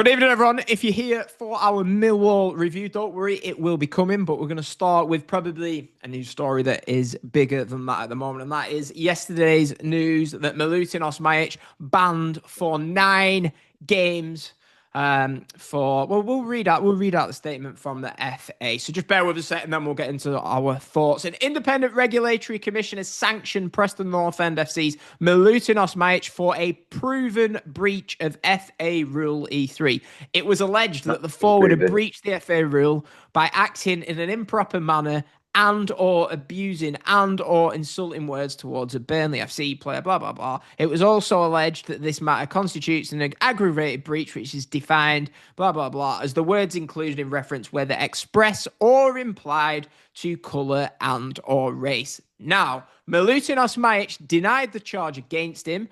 Good evening, everyone. If you're here for our Millwall review, don't worry, it will be coming, but we're going to start with probably a news story that is bigger than that at the moment, and that is yesterday's news that Milutin Osmajic banned for 9 games. We'll read out the statement from the FA. So just bear with us a second, then we'll get into our thoughts. An independent regulatory commission has sanctioned Preston North End FC's Milutin Osmajic for a proven breach of FA Rule E3. It was alleged that the forward had breached the FA rule by acting in an improper manner and or abusing and or insulting words towards a Burnley FC player, blah, blah, blah. It was also alleged that this matter constitutes an aggravated breach, which is defined, blah, blah, blah, as the words included in reference whether express or implied to colour and or race. Now, Milutin Osmajic denied the charge against him,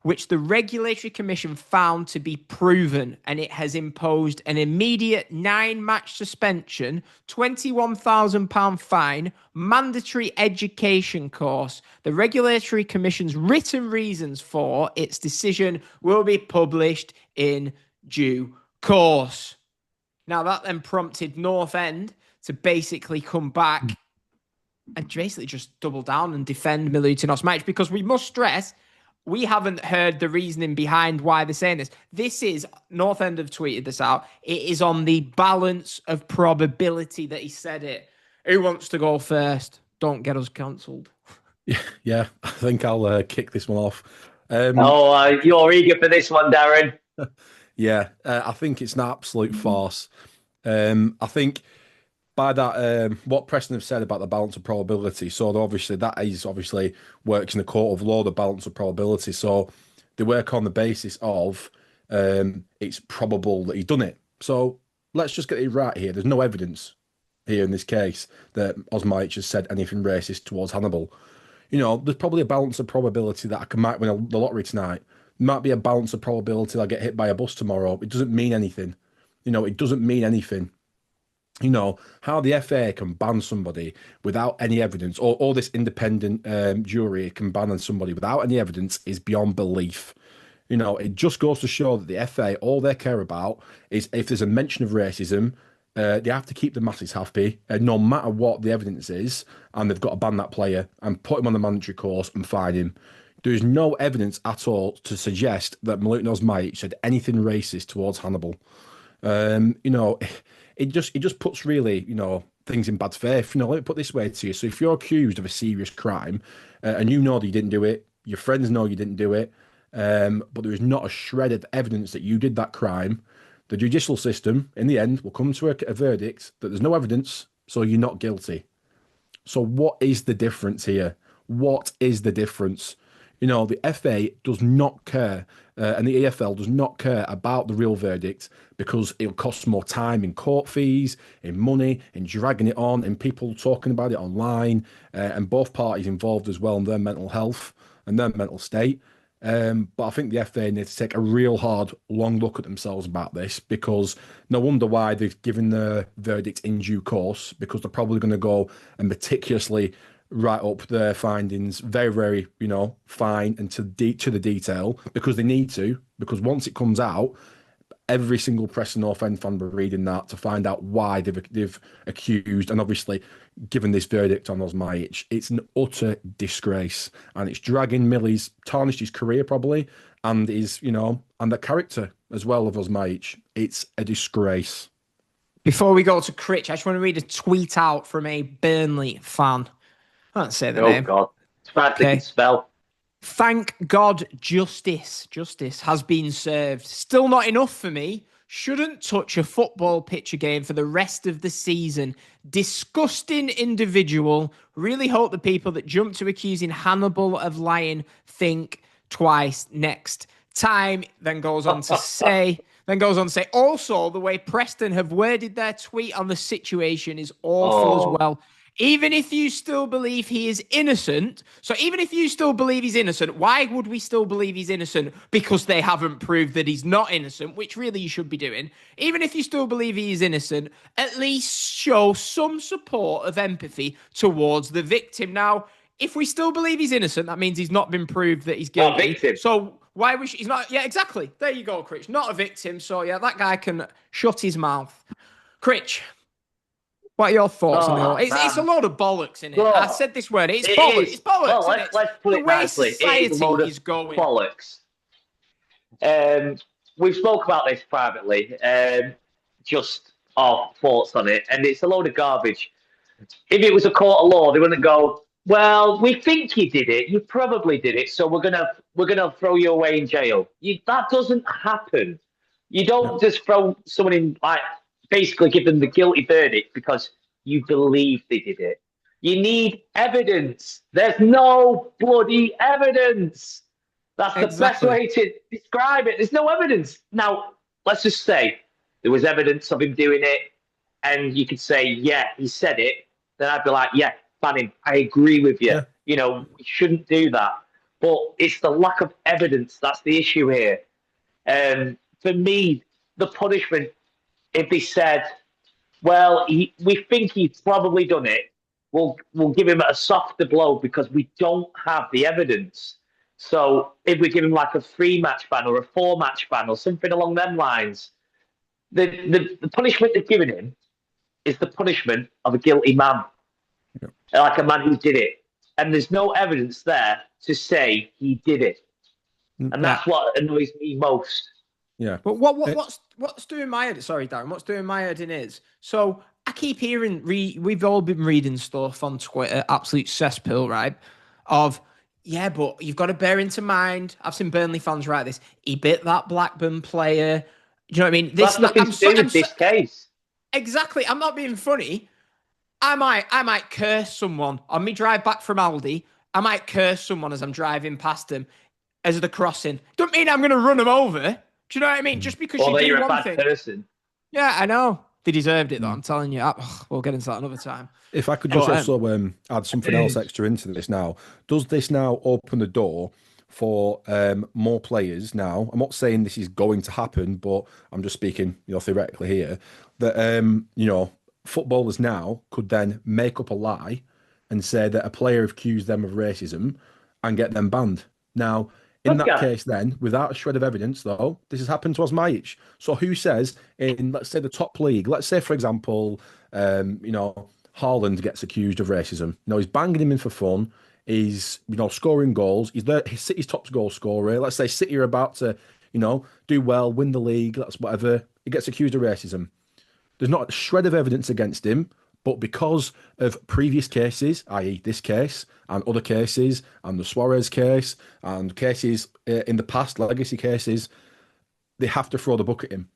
which the Regulatory Commission found to be proven, and it has imposed an immediate 9-match suspension, £21,000 fine, mandatory education course. The Regulatory Commission's written reasons for its decision will be published in due course. Now, that then prompted North End to basically come back and basically just double down and defend Milutin Osmajic, because we must stress, we haven't heard the reasoning behind why they're saying this. This is, North End have tweeted this out, it is on the balance of probability that he said it. Who wants to go first? Don't get us cancelled. Yeah, I think I'll kick this one off. You're eager for this one, Darren. Yeah, I think it's an absolute farce. I think by that, what Preston have said about the balance of probability, so that works in the court of law, the balance of probability. So they work on the basis of it's probable that he's done it. So let's just get it right here. There's no evidence here in this case that Osmajic has said anything racist towards Hannibal. You know, there's probably a balance of probability that I might win the lottery tonight. There might be a balance of probability that I get hit by a bus tomorrow. It doesn't mean anything. You know, it doesn't mean anything. You know, how the FA can ban somebody without any evidence, or this independent jury can ban somebody without any evidence is beyond belief. You know, it just goes to show that the FA, all they care about is if there's a mention of racism, they have to keep the masses happy, no matter what the evidence is, and they've got to ban that player and put him on the mandatory course and fine him. There is no evidence at all to suggest that Milutin Osmajic said anything racist towards Hannibal. You know, it just puts really, you know, things in bad faith. You know, let me put it this way to you. So if you're accused of a serious crime and you know that you didn't do it, your friends know you didn't do it, but there is not a shred of evidence that you did that crime, the judicial system, in the end, will come to a verdict that there's no evidence, so you're not guilty. So what is the difference here? What is the difference? You know, the FA does not care, and the EFL does not care about the real verdict because it'll cost more time in court fees, in money, in dragging it on, in people talking about it online, and both parties involved as well in their mental health and their mental state. But I think the FA need to take a real hard, long look at themselves about this, because no wonder why they've given the verdict in due course, because they're probably going to go and meticulously write up their findings very, very, you know, fine and to the detail, because they need to, because once it comes out, every single Preston North End fan will be reading that to find out why they've accused and obviously given this verdict on Osmajic. It's an utter disgrace, and it's dragging Millie's, tarnished his career probably, and his, you know, and the character as well of Osmajic. It's a disgrace. Before we go to Critch, I just want to read a tweet out from a Burnley fan. I can't say the name. Oh, God. It's bad to spell. Thank God justice has been served. Still not enough for me. Shouldn't touch a football pitch again for the rest of the season. Disgusting individual. Really hope the people that jump to accusing Hannibal of lying think twice next time. Then goes on to say, also, the way Preston have worded their tweet on the situation is awful as well. Even if you still believe he is innocent, so even if you still believe he's innocent, why would we still believe he's innocent? Because they haven't proved that he's not innocent, which really you should be doing. Even if you still believe he is innocent, at least show some support of empathy towards the victim. Now, if we still believe he's innocent, that means he's not been proved that he's guilty. So Why was he's not? Yeah, exactly. There you go, Critch. Not a victim. So yeah, that guy can shut his mouth. Critch, what are your thoughts on the whole? It's a load of bollocks, isn't it? I said this word. It's bollocks. It's bollocks. Well, let's put it nicely. Society it is a load is of going. Bollocks. We've spoke about this privately. Just our thoughts on it, and it's a load of garbage. If it was a court of law, they wouldn't go, well, we think you did it. You probably did it, so we're gonna throw you away in jail. That doesn't happen. You don't just throw someone in, like, basically give them the guilty verdict because you believe they did it. You need evidence. There's no bloody evidence. That's the best way to describe it. There's no evidence. Now, let's just say there was evidence of him doing it, and you could say, yeah, he said it. Then I'd be like, yeah, ban him. I agree with you. Yeah. You know, we shouldn't do that. But it's the lack of evidence that's the issue here. For me, the punishment, if they said, well, we think he's probably done it, we'll give him a softer blow because we don't have the evidence. So if we give him like a 3-match ban or a 4-match ban or something along them lines, the punishment they've given him is the punishment of a guilty man, like a man who did it. And there's no evidence there to say he did it. And that's what annoys me most. Yeah. But what's doing my head? Sorry, Darren. What's doing my head in is, so I keep hearing, we've all been reading stuff on Twitter, absolute cesspool, right? Of, yeah, but you've got to bear into mind, I've seen Burnley fans write this, he bit that Blackburn player. Do you know what I mean? That's nothing to do with this case. Exactly. I'm not being funny. I might curse someone on me drive back from Aldi. I might curse someone as I'm driving past them as the crossing. Don't mean I'm going to run them over. Do you know what I mean? Just because you do one thing. Person. Yeah, I know. They deserved it, though. I'm telling you. We'll get into that another time. If I could just also add something else extra into this now. Does this now open the door for more players now? I'm not saying this is going to happen, but I'm just speaking, theoretically here, that, footballers now could then make up a lie and say that a player accused them of racism and get them banned. Now, in that case, then, without a shred of evidence, though, this has happened to Osmajic. So who says in, let's say, the top league, let's say, for example, Haaland gets accused of racism. He's banging him in for fun. He's, scoring goals. He's City's top goal scorer. Let's say City are about to, do well, win the league, that's whatever. He gets accused of racism. There's not a shred of evidence against him, but because of previous cases, i.e. this case and other cases and the Suarez case and cases in the past, legacy cases, they have to throw the book at him.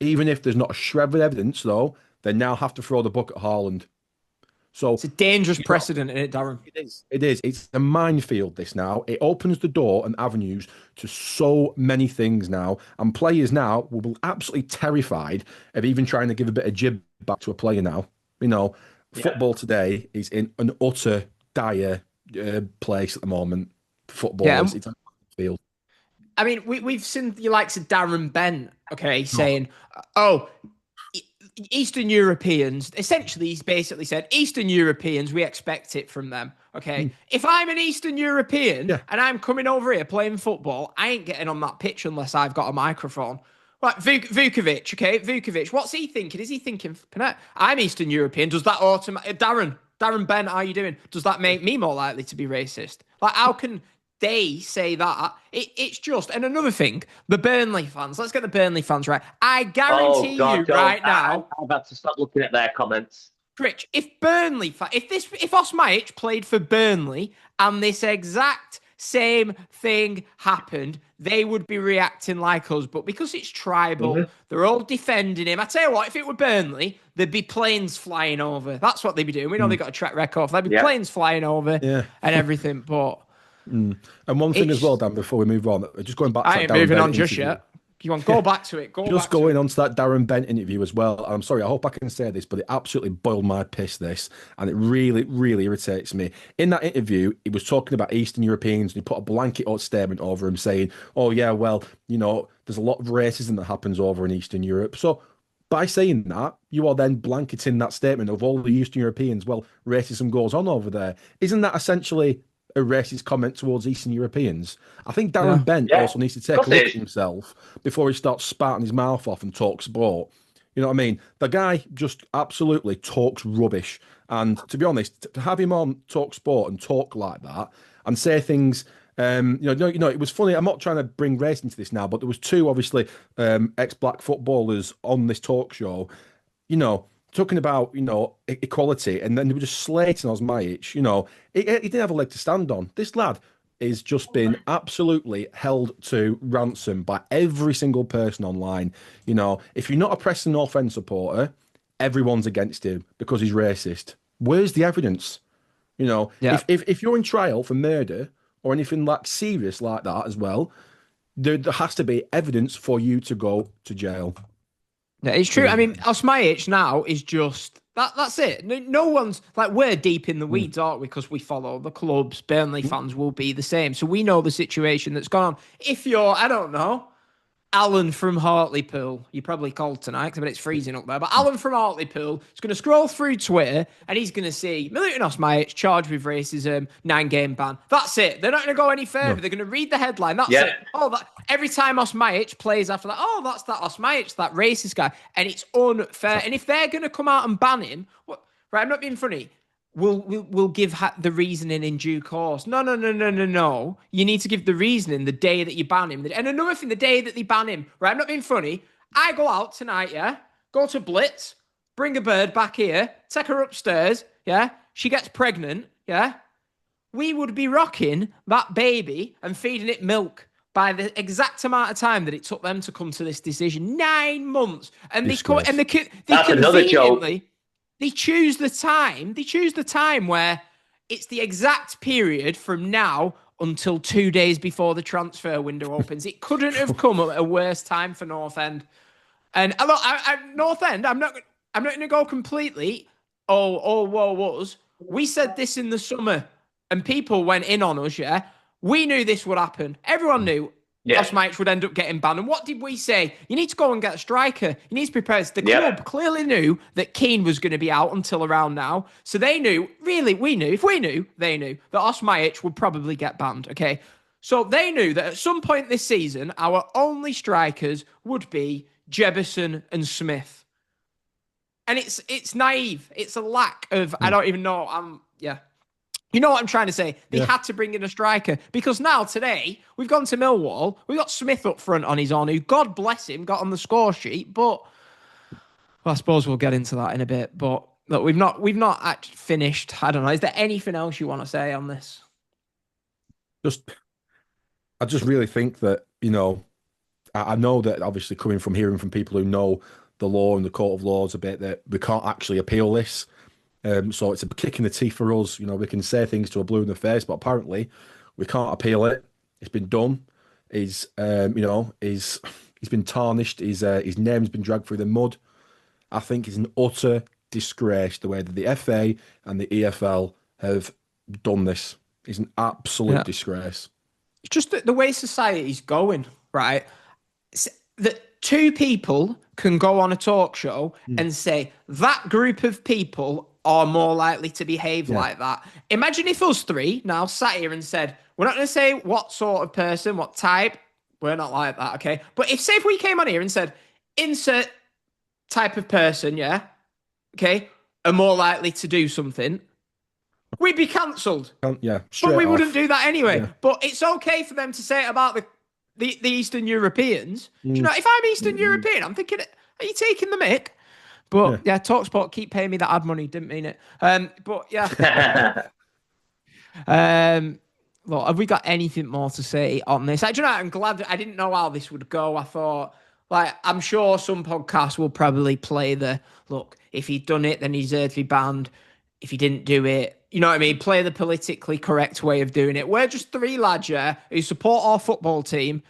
Even if there's not a shred of evidence, though, they now have to throw the book at Haaland. So it's a dangerous precedent, isn't it, Darren? It is. It's a minefield, this now. It opens the door and avenues to so many things now. And players now will be absolutely terrified of even trying to give a bit of jib back to a player now. Football today is in an utter dire place at the moment. Footballers, it's a field. I mean, we've seen the likes of Darren Bent, saying, Eastern Europeans, essentially, he's basically said, Eastern Europeans, we expect it from them. Okay. If I'm an Eastern European and I'm coming over here playing football, I ain't getting on that pitch unless I've got a microphone. Like Vukovic, Vukovic, what's he thinking? Is he thinking, I'm Eastern European? Does that Darren Bent, how are you doing? Does that make me more likely to be racist? Like, how can they say that? It's just, and another thing, the Burnley fans, let's get the Burnley fans right. I guarantee you right now. I'm about to start looking at their comments. Rich, if Osmajic played for Burnley and this exact same thing happened, they would be reacting like us. But because it's tribal, they're all defending him. I tell you what, if it were Burnley, there'd be planes flying over. That's what they'd be doing. We know they've got a track record. There'd be planes flying over and everything. But and one thing as well, Dan, before we move on, just going back to I ain't moving on just yet. You want to go back to it? Just going on to that Darren Bent interview as well. I'm sorry, I hope I can say this, but it absolutely boiled my piss, this, and it really, really irritates me. In that interview, he was talking about Eastern Europeans, and he put a blanket statement over him saying, oh, yeah, well, there's a lot of racism that happens over in Eastern Europe. So by saying that, you are then blanketing that statement of all the Eastern Europeans, well, racism goes on over there. Isn't that essentially a racist comment towards Eastern Europeans? I think Darren Bent also needs to take a look at himself before he starts spouting his mouth off and talk sport. You know what I mean? The guy just absolutely talks rubbish. And to be honest, to have him on Talk Sport and talk like that and say things, it was funny. I'm not trying to bring race into this now, but there was two obviously ex-black footballers on this talk show, talking about, equality, and then they were just slating Osmajic. He didn't have a leg to stand on. This lad is just been absolutely held to ransom by every single person online. If you're not a Preston North End supporter, everyone's against him because he's racist. Where's the evidence? If you're in trial for murder or anything like serious like that as well, there has to be evidence for you to go to jail. Yeah, it's true. I mean, Osmajic now is just that's it. No one's like, we're deep in the weeds, aren't we? Because we follow the clubs. Burnley fans will be the same. So we know the situation that's gone on. If you're, I don't know, Alan from Hartlepool, you're probably cold tonight, but it's freezing up there. But Alan from Hartlepool is going to scroll through Twitter and he's going to see Milutin Osmajic charged with racism, 9-game ban. That's it. They're not going to go any further. No. They're going to read the headline. That's it. Every time Osmajic plays after that, that's that Osmajic, that racist guy. And it's unfair. And if they're going to come out and ban him, right, I'm not being funny. We'll give the reasoning in due course. No. You need to give the reasoning the day that you ban him. And another thing, the day that they ban him, right? I'm not being funny. I go out tonight, go to Blitz, bring a bird back here, take her upstairs, she gets pregnant, we would be rocking that baby and feeding it milk by the exact amount of time that it took them to come to this decision. 9 months. And they That's another joke. They choose the time. They choose the time where it's the exact period from now until 2 days before the transfer window opens. It couldn't have come at a worse time for North End. And look, North End, I'm not going to go completely. Whoa, us. We said this in the summer, and people went in on us. We knew this would happen. Everyone knew. Osmajic would end up getting banned. And what did we say? You need to go and get a striker. You need to prepare. The club clearly knew that Keane was going to be out until around now. So they knew, really, we knew, if we knew, they knew that Osmajic would probably get banned, okay? So they knew that at some point this season, our only strikers would be Jebison and Smith. And it's naive. It's a lack of, I don't even know, You know what I'm trying to say? They had to bring in a striker because now, today, we've gone to Millwall. We've got Smith up front on his own, who, God bless him, got on the score sheet. But I suppose we'll get into that in a bit. But look, we've not actually finished. I don't know. Is there anything else you want to say on this? I just really think that, I know that obviously hearing from people who know the law and the court of laws a bit, that we can't actually appeal this. So it's a kick in the teeth for us. We can say things to a blue in the face, but apparently we can't appeal it. It's been done. He's been tarnished. His name's been dragged through the mud. I think it's an utter disgrace the way that the FA and the EFL have done this. It's an absolute disgrace. It's just the way society's going, right? That two people can go on a talk show and say that group of people are more likely to behave like that. Imagine if us three now sat here and said, we're not going to say what sort of person, what type. We're not like that, okay? But if we came on here and said, insert type of person, okay, are more likely to do something, we'd be cancelled. But we wouldn't do that anyway. Yeah. But it's okay for them to say it about the Eastern Europeans. Do you know, if I'm Eastern European, I'm thinking, are you taking the mick? But TalkSport keep paying me that ad money. Didn't mean it. But look, have we got anything more to say on this? I'm glad I didn't know how this would go. I thought, I'm sure some podcasts will probably play look, if he'd done it, then he deserved to be banned. If he didn't do it, you know what I mean? Play the politically correct way of doing it. We're just three lads who support our football team,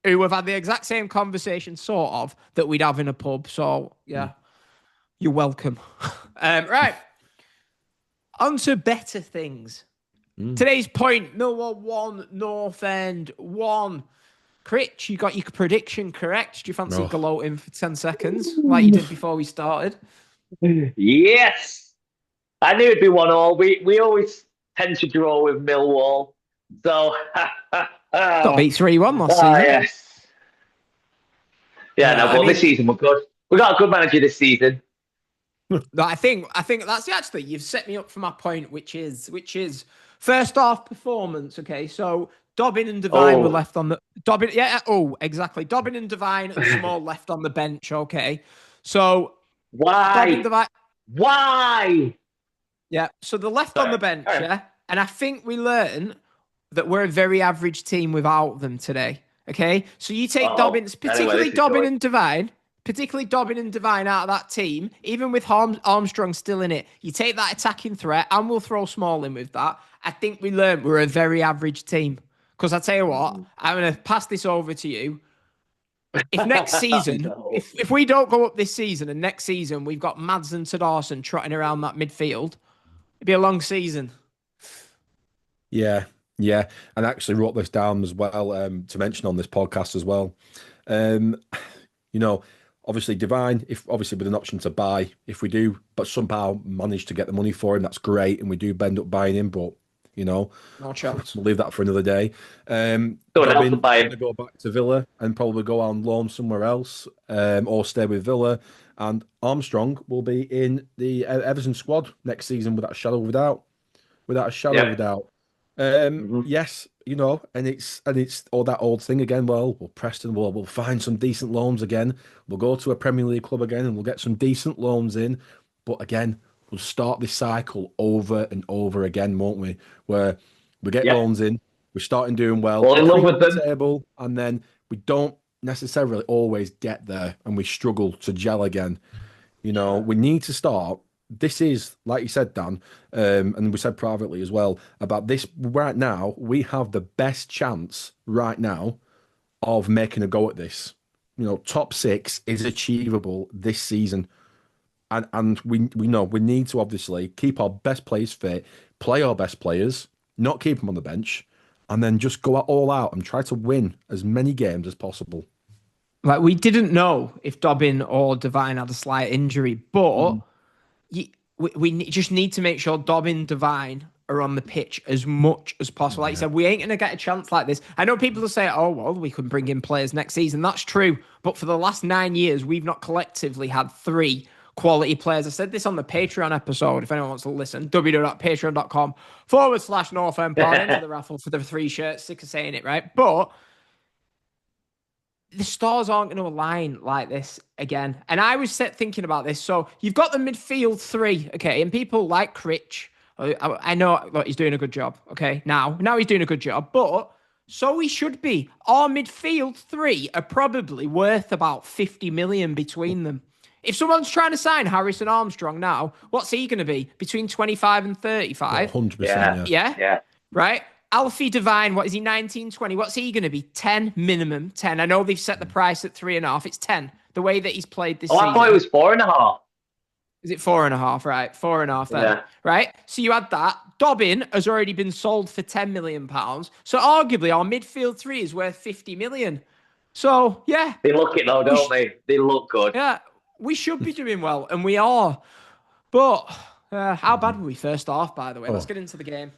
who have had the exact same conversation, sort of, that we'd have in a pub. So, you're welcome. Right. On to better things. Today's point, Millwall 1, North End 1. Critch, you got your prediction correct. Do you fancy gloating for 10 seconds like you did before we started? Yes. I knew it'd be 1-1. We always tend to draw with Millwall. So, Got beat 3-1 last season. Yes. Yeah, no, but this season we're good. We got a good manager this season. No, I think that's actually, you've set me up for my point, which is first half performance. Okay, so Dobbin and Devine were left on the Dobbin. Yeah, exactly. Dobbin and Devine and Small left on the bench. Okay, so why? Why? Yeah, so they're left on the bench. Yeah, and I think we learned that we're a very average team without them today. Okay, so you take Dobbin, particularly Dobbin and Devine out of that team, even with Armstrong still in it, you take that attacking threat and we'll throw Small in with that. I think we learned we're a very average team. Because I tell you what, I'm going to pass this over to you. If next season, if we don't go up this season and next season we've got Mads and Tadarson trotting around that midfield, it'd be a long season. Yeah. And I actually wrote this down as well to mention on this podcast as well. Obviously Divine, if obviously with an option to buy, if we do, but somehow manage to get the money for him, that's great, and we do end up buying him. But no chance. We'll leave that for another day. Don't have to buy him. Go back to Villa and probably go on loan somewhere else, or stay with Villa. And Armstrong will be in the Everton squad next season without a shadow of a doubt. Yes, and it's all that old thing again. Well, Preston we'll find some decent loans again. We'll go to a Premier League club again and we'll get some decent loans in. But again, we'll start this cycle over and over again, won't we? Where we get loans in, we're starting doing well, in love with them, table, and then we don't necessarily always get there and we struggle to gel again. We need to start. This is, like you said, Dan, and we said privately as well, about this right now, we have the best chance right now of making a go at this. Top 6 is achievable this season. And we know we need to obviously keep our best players fit, play our best players, not keep them on the bench, and then just go all out and try to win as many games as possible. Like, we didn't know if Dobbin or Devine had a slight injury, but... We just need to make sure Dobbin, Devine are on the pitch as much as possible. Like you said, we ain't going to get a chance like this. I know people will say, we can bring in players next season. That's true. But for the last 9 years, we've not collectively had 3 quality players. I said this on the Patreon episode, if anyone wants to listen, www.patreon.com/NorthEndPod. Enter the raffle for the 3 shirts. Sick of saying it, right? But the stars aren't going to align like this again. And I was thinking about this. So you've got the midfield 3, okay? And people like Critch. I know he's doing a good job, okay? Now he's doing a good job, but so he should be. Our midfield 3 are probably worth about 50 million between them. If someone's trying to sign Harrison Armstrong now, what's he going to be? Between 25 and 35? 100%, yeah. Right? Alfie Devine, what is he, 19, 20? What's he going to be? 10 minimum, 10. I know they've set the price at 3.5. It's 10, the way that he's played this season. I thought it was 4.5. Is it 4.5? Right, 4.5 then. Yeah. Right? So you had that. Dobbin has already been sold for £10 million. So arguably our midfield 3 is worth 50 million. So, yeah. They look it though, don't they? They look good. Yeah, we should be doing well, and we are. But how bad were we first half, by the way? Let's get into the game.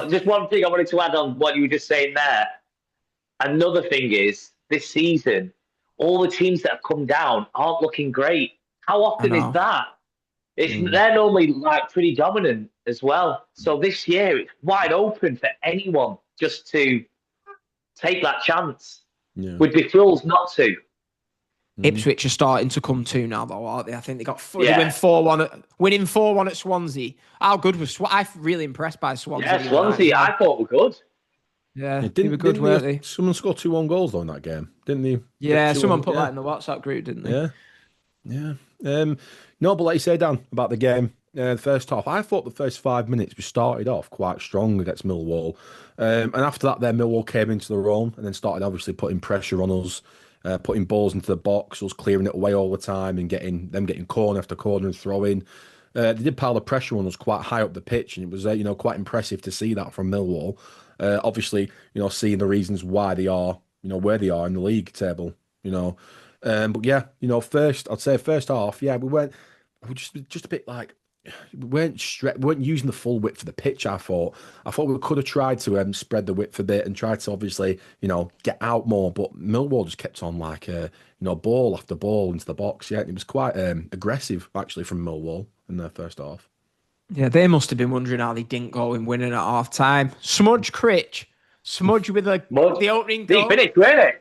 Just one thing I wanted to add on what you were just saying there. Another thing is, this season, all the teams that have come down aren't looking great. How often is that? They're normally pretty dominant as well. So this year, it's wide open for anyone just to take that chance. Yeah. We'd be fools not to. Ipswich are starting to come to now, though, aren't they? I think they got winning 4-1 at Swansea. How good was I'm really impressed by Swansea. Yeah, Swansea, I thought were good. Yeah, they were good, weren't they? Someone scored 2-1 goals though in that game, didn't they? Yeah, someone put that in the WhatsApp group, didn't they? Yeah. No, but like you say, Dan, about the game, the first half, I thought the first 5 minutes we started off quite strong against Millwall, and after that, then Millwall came into their own and then started obviously putting pressure on us. Putting balls into the box, us clearing it away all the time and getting corner after corner and throwing. They did pile the pressure on us quite high up the pitch, and it was quite impressive to see that from Millwall. Obviously, seeing the reasons why they are where they are in the league table. But yeah, first half, yeah, we were just a bit like weren't using the full width of the pitch. I thought we could have tried to spread the width a bit and tried to obviously get out more, but Millwall just kept on like ball after ball into the box. Yeah, it was quite aggressive actually from Millwall in their first half. Yeah, they must have been wondering how they didn't go and winning at half time. Smudge with the opening goal. They finished, really.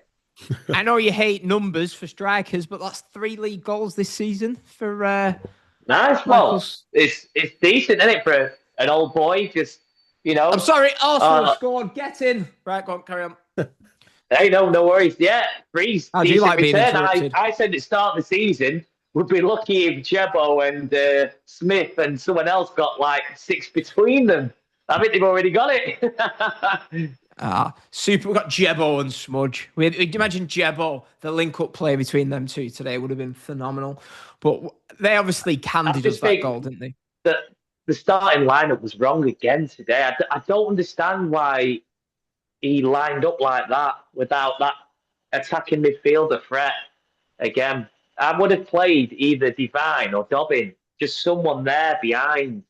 I know you hate numbers for strikers, but that's 3 league goals this season for. Nice, well, it's decent, isn't it, for an old boy? Just I'm sorry, Arsenal scored. Get in. Right, go on, carry on. Hey, no worries. Yeah, Freeze. How do you like being interrupted? I said at the start of the season, we'd be lucky if Jebo and Smith and someone else got like 6 between them. I think they've already got it. Super. We've got Jebo and Smudge. Imagine Jebo, the link-up play between them two today would have been phenomenal. But they obviously candid us that goal, didn't they? The starting lineup was wrong again today. I don't understand why he lined up like that without that attacking midfielder threat again. I would have played either Divine or Dobbin, just someone there behind.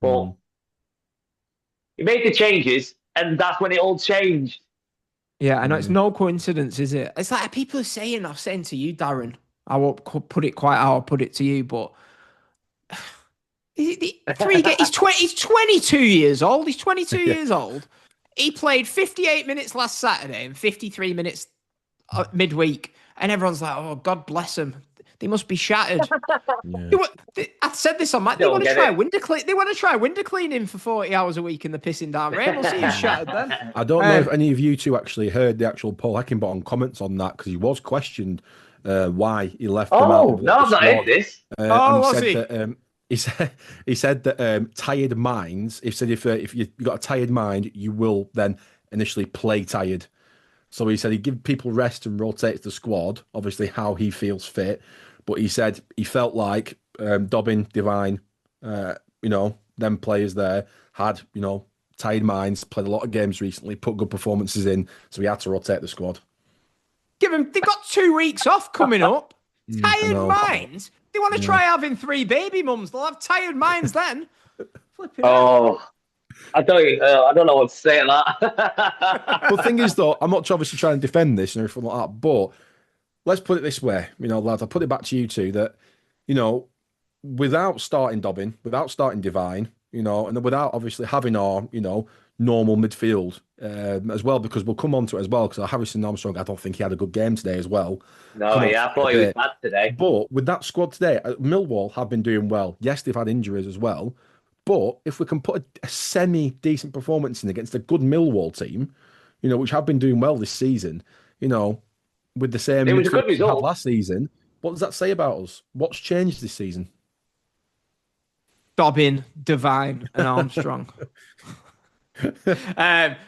But he made the changes, and that's when it all changed. Yeah, I know it's no coincidence, is it? It's like people are saying, I'm saying to you, Darren, I won't put it quite how I'll put it to you, but he's 22 years old. He's 22 years old. He played 58 minutes last Saturday and 53 minutes midweek. And everyone's like, oh, God bless him. They must be shattered. I said this on my... They want to try window cleaning for 40 hours a week in the pissing down rain. We'll see who's shattered then. I don't know if any of you two actually heard the actual Paul Heckingbottom comments on that, because he was questioned why he left them out. No, I've not heard this. Was he? He said that tired minds. He said if you've got a tired mind, you will then initially play tired. So he said he'd give people rest and rotate the squad. Obviously, how he feels fit, but he said he felt like Dobbin, Divine, them players there had tired minds, played a lot of games recently, put good performances in, so he had to rotate the squad. They've got 2 weeks off coming up. Tired minds? They want to try having 3 baby mums. They'll have tired minds then. I don't know what to say to that. But the thing is, though, I'm not obviously trying to defend this and everything like that, but let's put it this way, lads, I'll put it back to you two, that, without starting Dobbin, without starting Divine, and without obviously having our, normal midfield as well, because we'll come on to it as well, because Harrison Armstrong, I don't think he had a good game today as well. No, I thought he was bad today. But with that squad today, Millwall have been doing well. Yes, they've had injuries as well, but if we can put a semi-decent performance in against a good Millwall team, which have been doing well this season, with the same midfield we had last season, what does that say about us? What's changed this season? Dobbin, Divine, and Armstrong.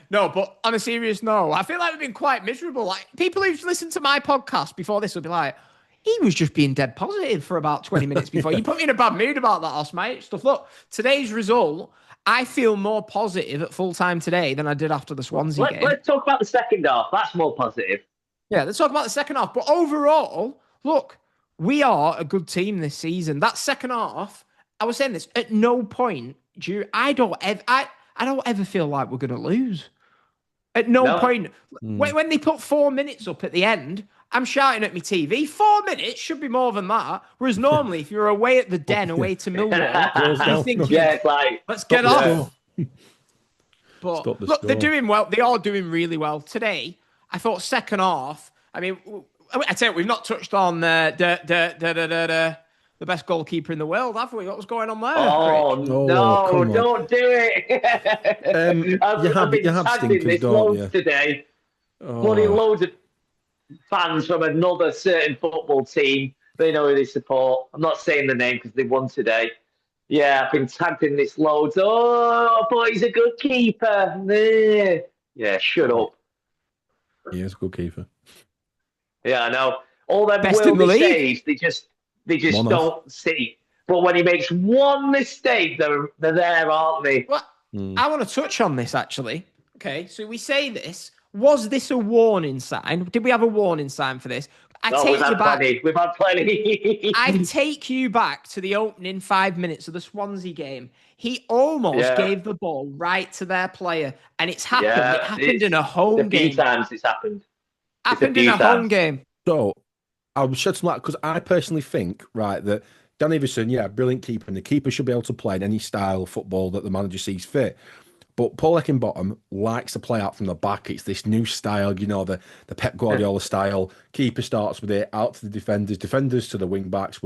No, but on a serious note, I feel like we've been quite miserable. Like, people who've listened to my podcast before this will be like, he was just being dead positive for about 20 minutes before. You put me in a bad mood about that Osmajic stuff. Look, today's result, I feel more positive at full time today than I did after the Swansea game. Let's talk about the second half. That's more positive. Yeah, let's talk about the second half. But overall, look, we are a good team this season. That second half, I was saying this, at no point, I don't ever feel like we're going to lose. At no point. When they put 4 minutes up at the end, I'm shouting at my TV. 4 minutes should be more than that. Whereas normally, if you're away at the Den, away to Millwall, you think, it's like, let's get off. But look, they're doing well. They are doing really well. Today, I thought second half, I mean, I tell you, we've not touched on the best goalkeeper in the world, have we? What was going on there? No, don't do it. I've been tagged in this loads today. Bloody loads of fans from another certain football team. They know who they support. I'm not saying the name because they won today. Yeah, I've been tagged in this loads. Oh, but he's a good keeper. Yeah, shut up. He is a good keeper. Yeah, I know. All them best in the league. Saves, they just don't see. But when he makes one mistake, they're there, aren't they? Well, I want to touch on this, actually. Okay, so we say this. Was this a warning sign? Did we have a warning sign for this? I No, take we've you had back. plenty. We've had plenty. I take you back to the opening 5 minutes of the Swansea game. He almost gave the ball right to their player, and it's happened. Yeah, it happened in a home game. A few times it's happened. Happened in a home game. So I'll shed some light because I personally think, right, that Dan Iverson, brilliant keeper, and the keeper should be able to play in any style of football that the manager sees fit. But Paul Heckingbottom likes to play out from the back. It's this new style, the Pep Guardiola style. Keeper starts with it, out to the defenders to the wing backs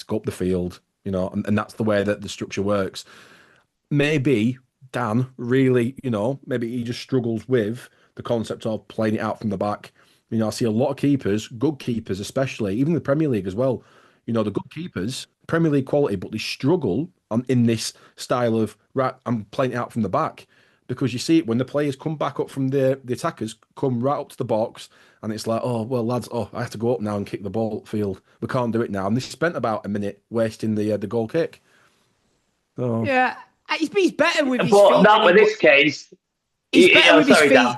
go up the field, and that's the way that the structure works. Maybe Dan really, maybe he just struggles with the concept of playing it out from the back. I see a lot of keepers, good keepers especially, even the Premier League as well. The good keepers, Premier League quality, but they struggle in this style of, right, I'm playing it out from the back. Because you see it when the players come back up from the attackers, come right up to the box, and it's like, oh, well, lads, I have to go up now and kick the ball upfield. We can't do it now. And they spent about a minute wasting the goal kick. So. Yeah, he's better with his feet. But not with this case. He's better with his feet.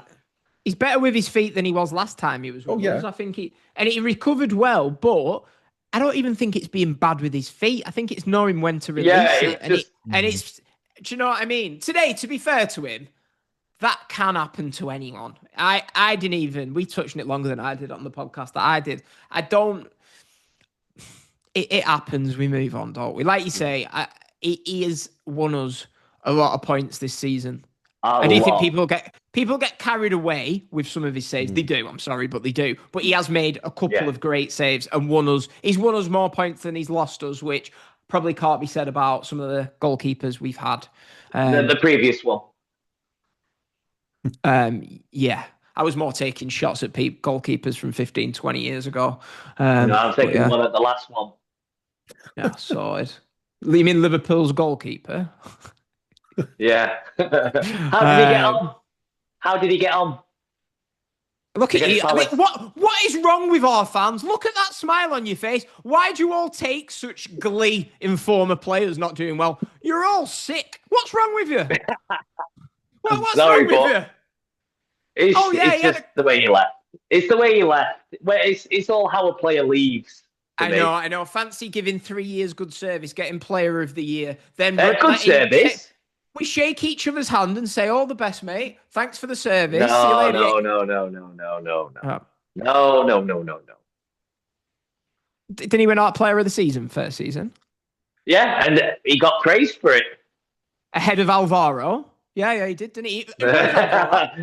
He's better with his feet than he was last time he was with us. I think he recovered well, but I don't even think it's being bad with his feet. I think it's knowing when to release it. And it's do you know what I mean? Today, to be fair to him, that can happen to anyone. I didn't even, we touched on it longer than I did on the podcast that I did. It happens. We move on, don't we? Like you say, he has won us a lot of points this season. I do think people get carried away with some of his saves. They do, I'm sorry, but they do. But he has made a couple of great saves and won us. He's won us more points than he's lost us, which probably can't be said about some of the goalkeepers we've had. The previous one. I was more taking shots at goalkeepers from 15, 20 years ago. I'm taking one at the last one. Yeah, sorted. You mean Liverpool's goalkeeper? Yeah. How did he get on? How did he get on? Look at you. I mean, what is wrong with our fans? Look at that smile on your face. Why do you all take such glee in former players not doing well? You're all sick. What's wrong with you? What's wrong with you? It's just the way you left. It's the way you left. It's all how a player leaves. I know. Fancy giving 3 years good service, getting player of the year. Then good service. We shake each other's hand and say, all the best, mate. Thanks for the service. No. See you later. No. Didn't he win our player of the season first season? Yeah, and he got praised for it. Ahead of Alvaro. Yeah, he did, didn't he? Alvaro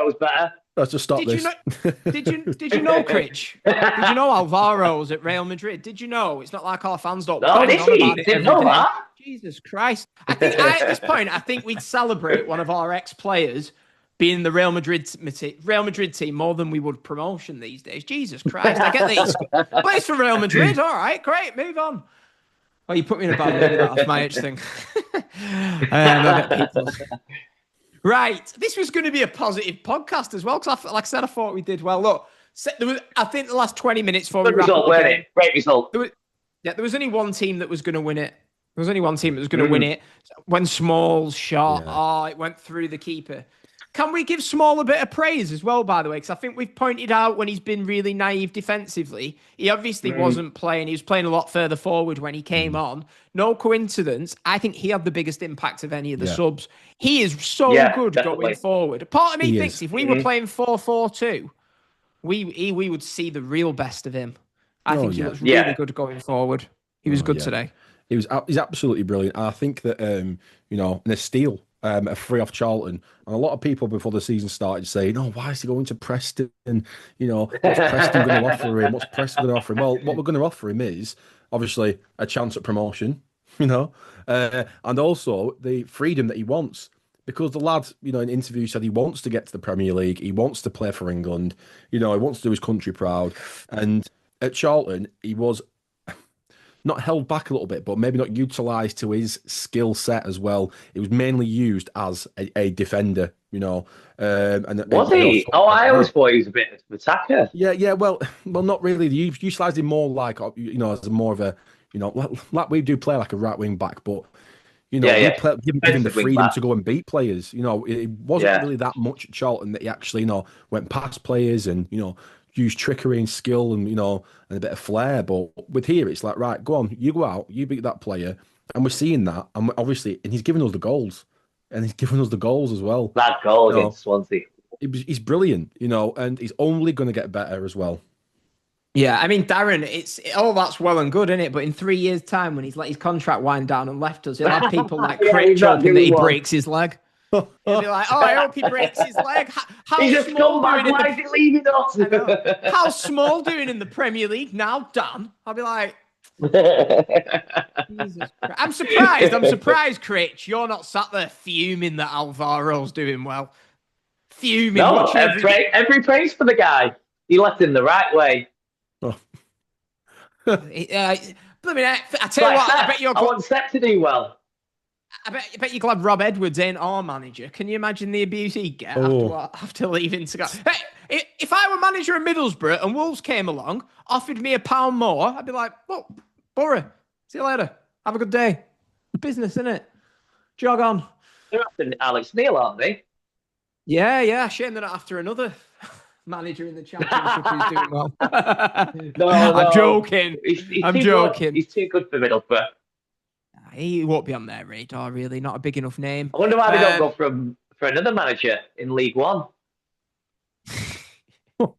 was better. Let's just stop this. Did you know, Critch? Did you know Alvaro's at Real Madrid? Did you know? It's not like our fans don't. No, did he? Didn't know that. Jesus Christ! I think at this point, we'd celebrate one of our ex-players being the Real Madrid team more than we would promotion these days. Jesus Christ! I get that he plays for Real Madrid. All right, great. Move on. Oh, you put me in a bad mood with that Osmajic thing. Right, this was going to be a positive podcast as well because, like I said, I thought we did well. Look, I think the last 20 minutes before good we wrap result, up weren't it? Great result. There was only one team that was going to win it. There was only one team that was going to win it. When Small's shot, it went through the keeper. Can we give Small a bit of praise as well, by the way? Because I think we've pointed out when he's been really naive defensively, he obviously wasn't playing. He was playing a lot further forward when he came on. No coincidence. I think he had the biggest impact of any of the subs. He is so good going forward. Part of me thinks if we were playing 4-4-2, we would see the real best of him. I think he looks really good going forward. He was good today. He's absolutely brilliant. I think that and a steal, a free off Charlton, and a lot of people before the season started saying, "Oh, why is he going to Preston? What's Preston going to offer him? What's Preston going to offer him?" Well, what we're going to offer him is obviously a chance at promotion, and also the freedom that he wants. Because the lad, in an interview said he wants to get to the Premier League, he wants to play for England, he wants to do his country proud, and at Charlton he was not held back a little bit, but maybe not utilised to his skill set as well. It was mainly used as a defender, And was he? I always thought he was a bit of an attacker. Yeah. Well, not really. You utilised him more like, as more of a, like we do play like a right wing back, but You know, give him the freedom to go and beat players. You know, it wasn't really that much at Charlton that he actually, you know, went past players and, you know, used trickery and skill and, you know, and a bit of flair. But with here, it's like, right, go on, you go out, you beat that player. And we're seeing that. And obviously, and he's giving us the goals. And he's giving us the goals as well. That goal against Swansea. He's brilliant, you know, and he's only going to get better as well. Yeah, I mean, Darren, it's all that's well and good, isn't it? But in 3 years' time, when he's let his contract wind down and left us, he'll have people like Critch hoping that he breaks his leg. He'll be like, "Oh, I hope he breaks his leg." He's a scumbag. Why is he leaving us? How's Small doing in the Premier League now, Dan? I'll be like, Jesus Christ. I'm surprised, Critch. You're not sat there fuming that Alvaro's doing well. Fuming. No, every praise for the guy. He left in the right way. I tell you what, I bet you're. I want Seth to do well. I bet you're glad Rob Edwards ain't our manager. Can you imagine the abuse he'd get after leaving to go? Hey, if I were manager of Middlesbrough and Wolves came along, offered me £1 more, I'd be like, "Look, Borough, see you later. Have a good day. Business, innit? Jog on." They're after Alex Neil, aren't they? Yeah. Shame they're not after another manager in the Championship who's doing well. No, I'm joking. I'm joking. He's too good for Middlesbrough. He won't be on their radar, really. Not a big enough name. I wonder why they don't go for another manager in League One. Do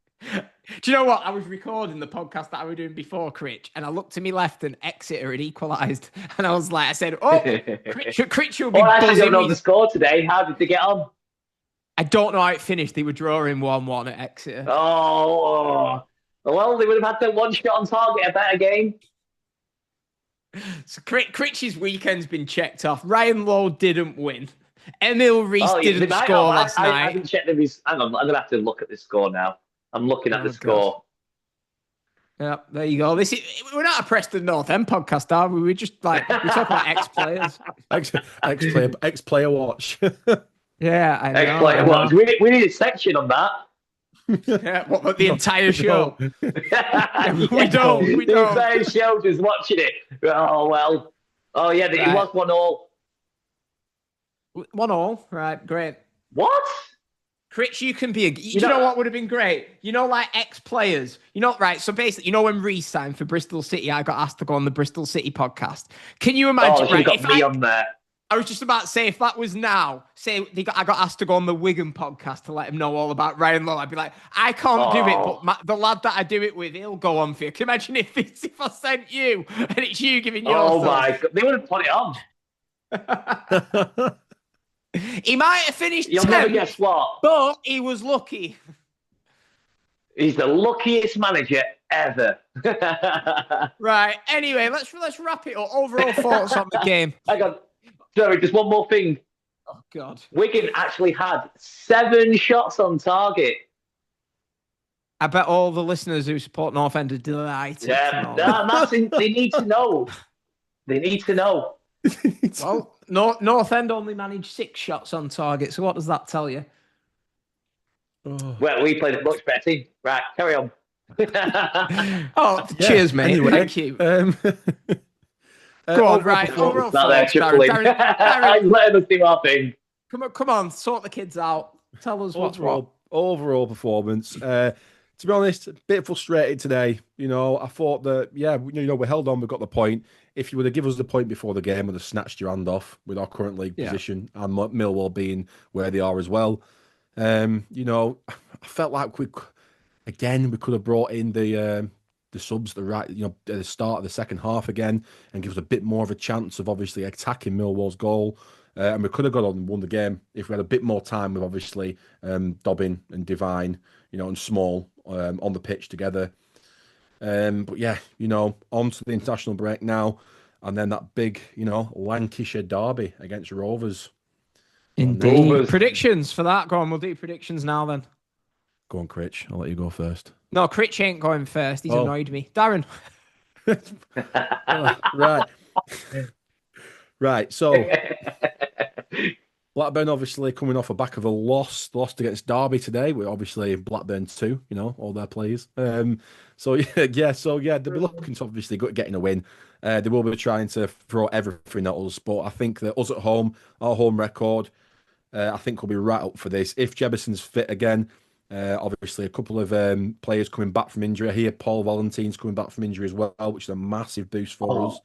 you know what? I was recording the podcast that I was doing before Critch, and I looked to my left and Exeter had equalised. And I was like, I said, Critch will be buzzing. I actually don't know the score today. How did they get on? I don't know how it finished. They were drawing 1-1 at Exeter. Oh, well, they would have had their one shot on target, a better game. So Critch's weekend's been checked off. Ryan Lowe didn't win. Emil Reese didn't score last night. I haven't checked his. Hang on, I'm going to have to look at the score now. I'm looking at the score. Yeah, there you go. We're not a Preston North End podcast, are we? We're just like, we talk about ex-players. Ex-player watch. Yeah, I know. Ex-player watch. We need a section on that. Yeah, what, the entire show? We don't. The entire show just watching it. Oh, well. Oh, yeah, it was 1-1. 1-1, right, great. What? Critch, you can be you know what would have been great? You know, like ex-players. You know, right, so basically, you know when Reece signed for Bristol City, I got asked to go on the Bristol City podcast. Can you imagine, right, got me on there. I was just about to say, if that was now, say I got asked to go on the Wigan podcast to let him know all about Ryan Lowe, I'd be like, I can't do it, but the lad that I do it with, he'll go on for you. Can you imagine if I sent you and it's you giving your Oh, my God. They wouldn't put it on. He might have finished 10th, never guess what? But he was lucky. He's the luckiest manager ever. Right. Anyway, let's wrap it up. Overall thoughts on the game. Hang on. Sorry, just one more thing. Oh, God. Wigan actually had 7 shots on target. I bet all the listeners who support North End are delighted. Yeah, they need to know. They need to know. Well, North End only managed 6 shots on target, so what does that tell you? Oh. Well, we played a much better team. Right, carry on. Cheers, mate. Anyway, thank you. Go on, right. Overall thoughts, Darren, letting us do our thing. Come on, sort the kids out. Tell us what's what. Overall performance. To be honest, a bit frustrated today. You know, I thought that, we held on, we got the point. If you would have given us the point before the game, we'd have snatched your hand off with our current league position and Millwall being where they are as well. I felt like we could have brought in the subs at the start of the second half again and give us a bit more of a chance of obviously attacking Millwall's goal. And we could have got on and won the game if we had a bit more time with obviously Dobbin and Divine, and Small on the pitch together. But yeah, on to the international break now, and then that big, Lancashire derby against Rovers. Indeed. Rovers. Predictions for that. Go on, we'll do predictions now then. Go on, Critch. I'll let you go first. No, Critch ain't going first. He's annoyed me. Darren. Right. So Blackburn obviously coming off a back of a lost against Derby today. We're obviously Blackburn 2, all their players. So they'll be looking to obviously getting a win. They will be trying to throw everything at us, but I think that us at home, our home record, I think we'll be right up for this. If Jebuson's fit again, obviously a couple of players coming back from injury. I hear Paul Valentine's coming back from injury as well, which is a massive boost for us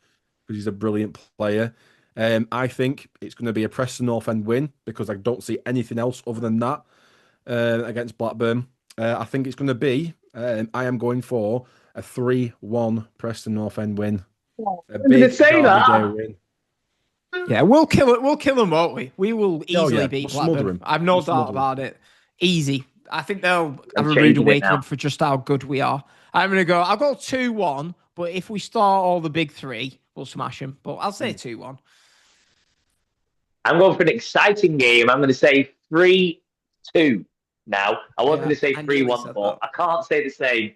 because he's a brilliant player. I think it's going to be a Preston North End win because I don't see anything else other than that against Blackburn. I think it's going to be, I am going for a 3-1 Preston North End win. A big Derby Day win. Yeah, we'll kill it. We'll kill them, won't we? We will easily beat Blackburn. I've no doubt about it. Easy. I think they'll have a rude awakening for just how good we are. I'll go 2-1, but if we start all the big three, we'll smash them. But I'll say 2-1. I'm going for an exciting game. I'm going to say 3-2 now. I was going to say 3-1, but I can't say the same.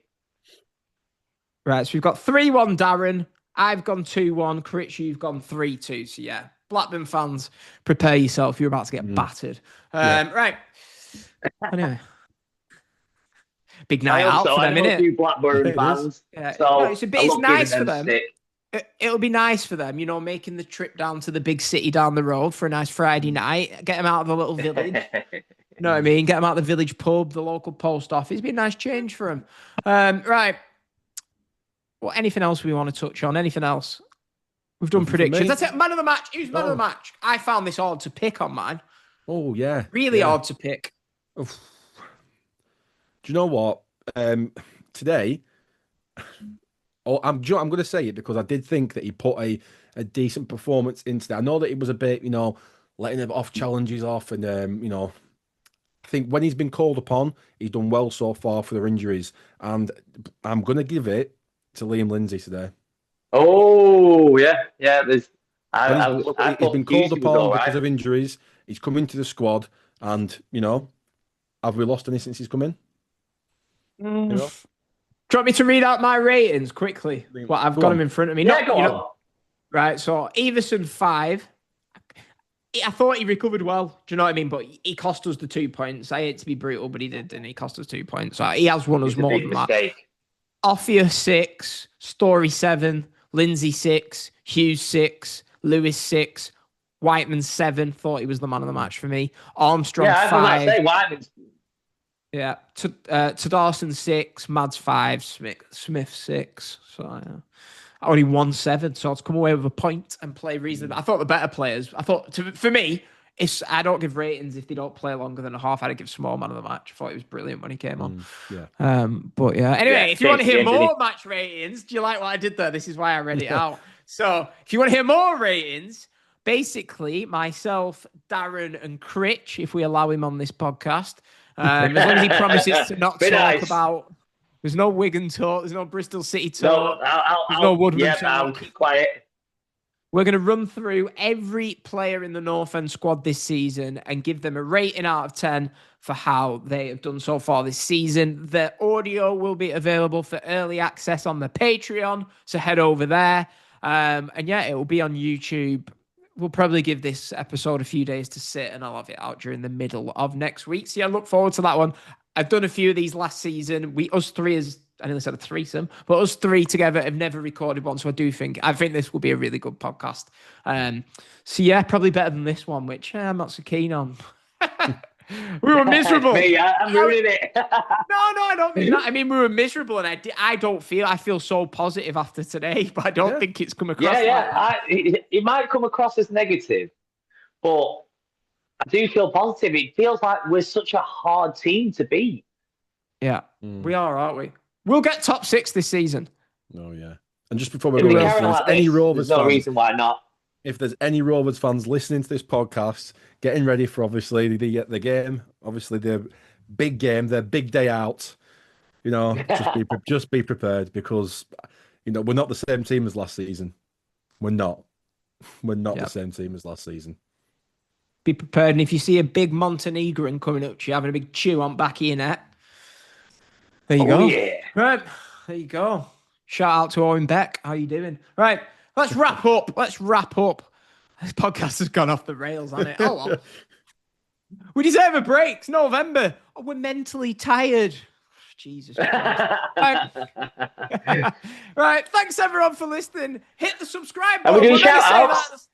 Right, so we've got 3-1 Darren. I've gone 2-1. Critch, you've gone 3-2. So, yeah, Blackburn fans, prepare yourself. You're about to get battered. Right. Anyway. Big night out for them, innit? I Blackburn fans. Yeah. So it's nice for them. It'll be nice for them, making the trip down to the big city down the road for a nice Friday night. Get them out of the little village. You know what I mean? Get them out of the village pub, the local post office. It'd be a nice change for them. Right. Well, anything else we want to touch on? Anything else? We've done predictions. That's it. Man of the match. Who's man of the match? I found this hard to pick on mine. Oh, yeah. Really hard to pick. Oof. Do you know what? Today, I'm going to say it because I did think that he put a decent performance into that. I know that it was a bit, letting him off challenges off. And, I think when he's been called upon, he's done well so far for their injuries. And I'm going to give it to Liam Lindsay today. Oh, yeah. Yeah. He's been called upon because of injuries. He's come into the squad. And, have we lost any since he's come in? Do you want me to read out my ratings quickly? Well, I've got them in front of me. Yeah, go on. Right, so Everson 5. I thought he recovered well. Do you know what I mean? But he cost us the 2 points. I hate to be brutal, but he did, and he cost us 2 points. So he has won us more than that. Offia 6, Story 7, Lindsay 6, Hughes 6, Lewis 6, Whiteman 7. Thought he was the man of the match for me. Armstrong 5. Yeah, I was going to say Whiteman's. Yeah, to Dawson 6, Mads 5, Smith 6. So I only won 7, so to come away with a point and play reasonably. I thought the better players. For me, I don't give ratings if they don't play longer than a half. I'd give Small man of the match. I thought he was brilliant when he came on. But yeah. Anyway, if you want to hear more match ratings, do you like what I did there? This is why I read it out. So if you want to hear more ratings, basically myself, Darren, and Critch, if we allow him on this podcast. As long as he promises to not talk about, there's no Wigan talk, there's no Bristol City talk, there's no Woodman talk. I'll keep quiet. We're going to run through every player in the North End squad this season and give them a rating out of 10 for how they have done so far this season. The audio will be available for early access on the Patreon, so head over there. And yeah, it will be on YouTube. We'll probably give this episode a few days to sit and I'll have it out during the middle of next week. So yeah, look forward to that one. I've done a few of these last season. Us three, I nearly said a threesome, but us three together have never recorded one. So I think this will be a really good podcast. So yeah, probably better than this one, which I'm not so keen on. We were miserable. Me, I'm ruining it. No, I don't mean that. I mean, we were miserable, and I feel so positive after today, but I don't think it's come across. It might come across as negative, but I do feel positive. It feels like we're such a hard team to beat. Yeah, we are, aren't we? We'll get top 6 this season. Oh yeah. And just before we go, any Rovers fans, no reason why not. If there's any Rovers fans listening to this podcast, getting ready for obviously the game, obviously the big game, their big day out, just be prepared because we're not the same team as last season. We're not the same team as last season. Be prepared, and if you see a big Montenegrin coming up to you having a big chew on back of your neck, there you go. Yeah. Right, there you go. Shout out to Owen Beck. How you doing? Right. Let's wrap up. This podcast has gone off the rails, hasn't it? Oh, well. We deserve a break. It's November. Oh, we're mentally tired. Jesus Christ. Right. Thanks, everyone, for listening. Hit the subscribe button. Are we doing shout-outs?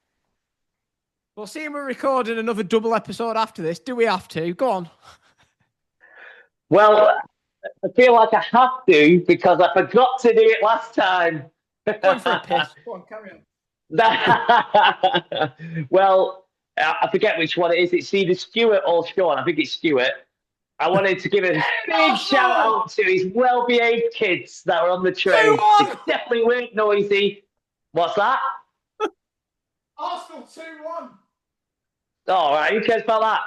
We'll see if we're recording another double episode after this. Do we have to? Go on. Well, I feel like I have to because I forgot to do it last time. Going for a piss. Go on, carry on. Well, I forget which one it is. It's either Stuart or Sean. I think it's Stuart. I wanted to give a big shout out to his well-behaved kids that were on the train. They definitely weren't noisy. What's that? Arsenal 2-1. All right, who cares about that?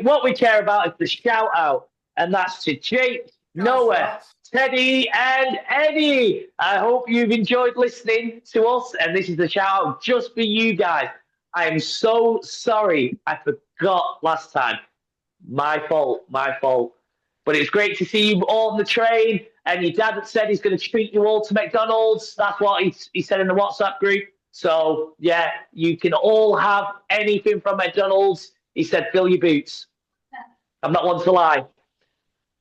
What we care about is the shout out, and that's to Jake, Noah, Teddy, and Eddie. I hope you've enjoyed listening to us, and this is the shout out just for you guys. I am so sorry I forgot last time. My fault. But it's great to see you all on the train, and your dad said he's going to treat you all to McDonald's. That's what he said in the WhatsApp group. So, yeah, you can all have anything from McDonald's. He said, fill your boots. I'm not one to lie.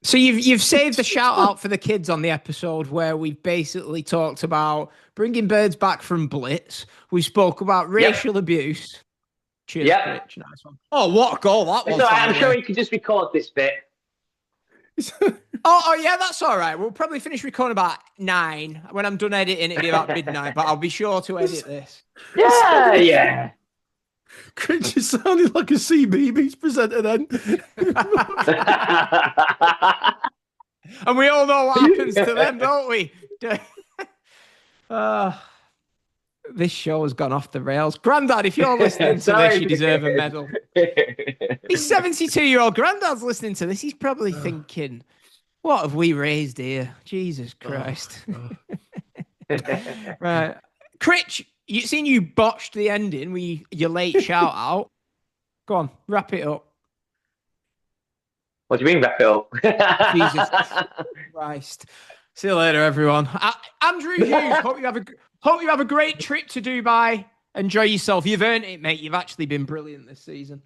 So you've saved the shout out for the kids on the episode where we've basically talked about bringing birds back from Blitz. We spoke about racial abuse. Cheers, Rich. Nice one. Oh, what a goal that was. I'm sure you could just record this bit. Oh, yeah, that's all right. We'll probably finish recording about 9. When I'm done editing, it'll be about midnight, but I'll be sure to edit this. Yeah. Cringe, you sounded like a CBeebies presenter then. And we all know what happens to them, don't we? This show has gone off the rails. Grandad, if you're listening to this, you deserve a medal. His 72-year-old granddad's listening to this. He's probably thinking, what have we raised here? Jesus Christ. Right. Critch, you botched the ending with your late shout out. Go on, wrap it up. What do you mean wrap it up? Jesus Christ. See you later, everyone. Andrew Hughes, hope you have a great trip to Dubai. Enjoy yourself. You've earned it, mate. You've actually been brilliant this season.